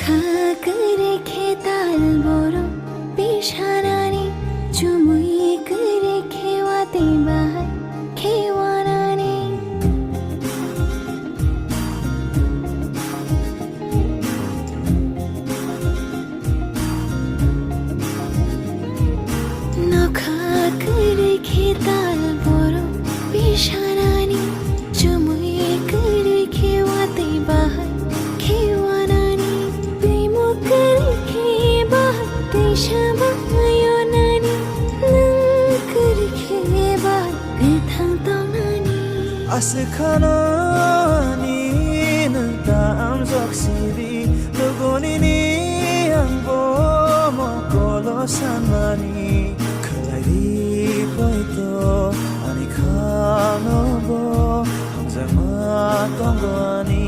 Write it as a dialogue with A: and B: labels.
A: করে খেতাল বড় পেশারানি চুমুই করে খেওয়াতে বাহার খেওয়ারানি নখা করে খেতাল বড় পেশারানি চুমুই করে খেওয়াতে বাহার খেওয়ারানি প্রেম করে খেবাহার দেশাবায়নানি নং করে খেবাহার গথাং তংনানি
B: Asikhanani nang zoksiri logoni ni angbo mokolo sanmani khalai poito ani khano bo hamzama tongani